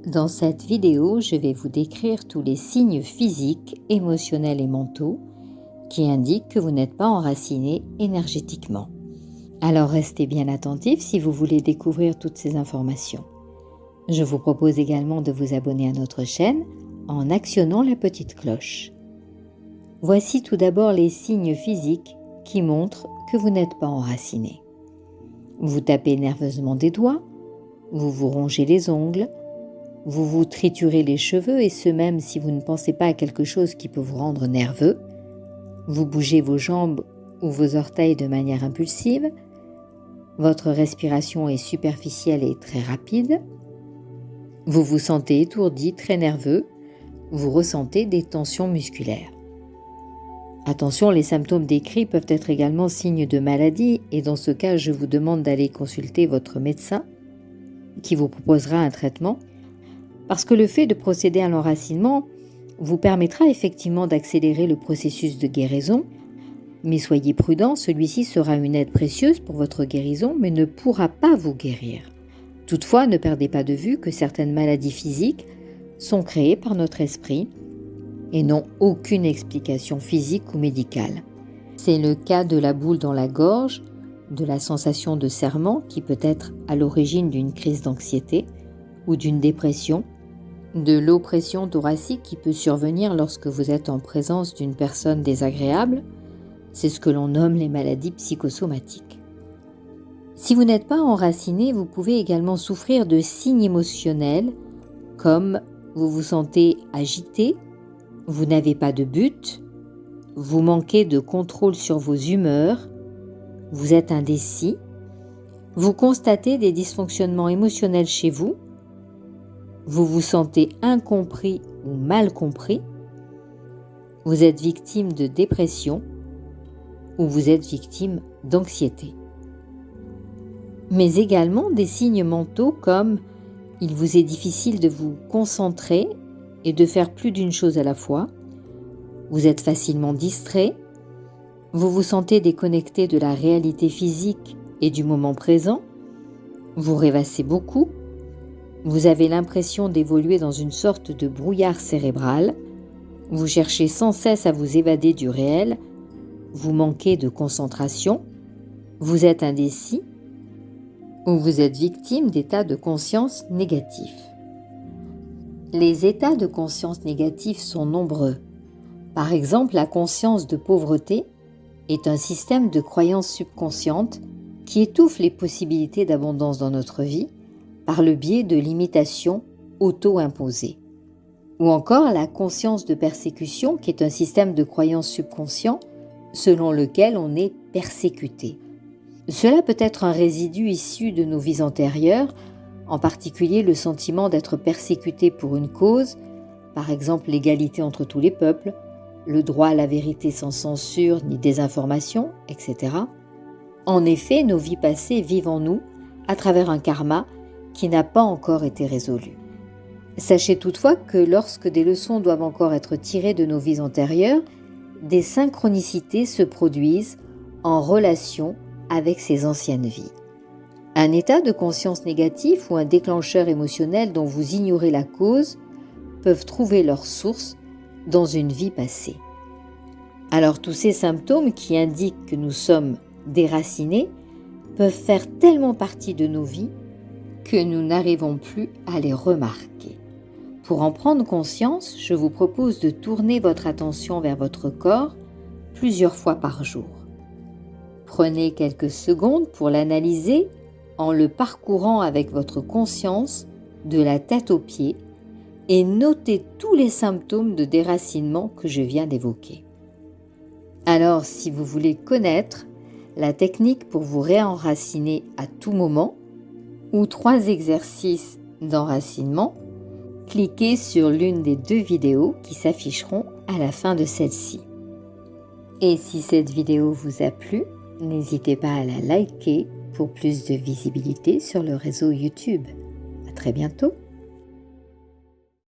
Dans cette vidéo, je vais vous décrire tous les signes physiques, émotionnels et mentaux qui indiquent que vous n'êtes pas enraciné énergétiquement. Alors restez bien attentifs si vous voulez découvrir toutes ces informations. Je vous propose également de vous abonner à notre chaîne en actionnant la petite cloche. Voici tout d'abord les signes physiques qui montrent que vous n'êtes pas enraciné. Vous tapez nerveusement des doigts, vous vous rongez les ongles, vous vous triturez les cheveux et ce même si vous ne pensez pas à quelque chose qui peut vous rendre nerveux. Vous bougez vos jambes ou vos orteils de manière impulsive. Votre respiration est superficielle et très rapide. Vous vous sentez étourdi, très nerveux. Vous ressentez des tensions musculaires. Attention, les symptômes décrits peuvent être également signes de maladie et dans ce cas, je vous demande d'aller consulter votre médecin qui vous proposera un traitement parce que le fait de procéder à l'enracinement vous permettra effectivement d'accélérer le processus de guérison, mais soyez prudent, celui-ci sera une aide précieuse pour votre guérison mais ne pourra pas vous guérir. Toutefois, ne perdez pas de vue que certaines maladies physiques sont créées par notre esprit et n'ont aucune explication physique ou médicale. C'est le cas de la boule dans la gorge, de la sensation de serrement qui peut être à l'origine d'une crise d'anxiété ou d'une dépression, de l'oppression thoracique qui peut survenir lorsque vous êtes en présence d'une personne désagréable, c'est ce que l'on nomme les maladies psychosomatiques. Si vous n'êtes pas enraciné, vous pouvez également souffrir de signes émotionnels comme vous vous sentez agité, vous n'avez pas de but, vous manquez de contrôle sur vos humeurs, vous êtes indécis, vous constatez des dysfonctionnements émotionnels chez vous, vous vous sentez incompris ou mal compris, vous êtes victime de dépression ou vous êtes victime d'anxiété. Mais également des signes mentaux comme il vous est difficile de vous concentrer et de faire plus d'une chose à la fois, vous êtes facilement distrait, vous vous sentez déconnecté de la réalité physique et du moment présent, vous rêvassez beaucoup, vous avez l'impression d'évoluer dans une sorte de brouillard cérébral, vous cherchez sans cesse à vous évader du réel, vous manquez de concentration, vous êtes indécis ou vous êtes victime d'états de conscience négatifs. Les états de conscience négatifs sont nombreux. Par exemple, la conscience de pauvreté est un système de croyances subconscientes qui étouffe les possibilités d'abondance dans notre vie par le biais de limitations auto-imposées. Ou encore la conscience de persécution qui est un système de croyances subconscient selon lequel on est persécuté. Cela peut être un résidu issu de nos vies antérieures, en particulier le sentiment d'être persécuté pour une cause, par exemple l'égalité entre tous les peuples, le droit à la vérité sans censure ni désinformation, etc. En effet, nos vies passées vivent en nous à travers un karma qui n'a pas encore été résolu. Sachez toutefois que lorsque des leçons doivent encore être tirées de nos vies antérieures, des synchronicités se produisent en relation avec ces anciennes vies. Un état de conscience négatif ou un déclencheur émotionnel dont vous ignorez la cause peuvent trouver leur source dans une vie passée. Alors tous ces symptômes qui indiquent que nous sommes déracinés peuvent faire tellement partie de nos vies que nous n'arrivons plus à les remarquer. Pour en prendre conscience, je vous propose de tourner votre attention vers votre corps plusieurs fois par jour. Prenez quelques secondes pour l'analyser en le parcourant avec votre conscience de la tête aux pieds et notez tous les symptômes de déracinement que je viens d'évoquer. Alors, si vous voulez connaître la technique pour vous réenraciner à tout moment ou 3 exercices d'enracinement, cliquez sur l'une des 2 vidéos qui s'afficheront à la fin de celle-ci. Et si cette vidéo vous a plu, n'hésitez pas à la liker pour plus de visibilité sur le réseau YouTube. À très bientôt.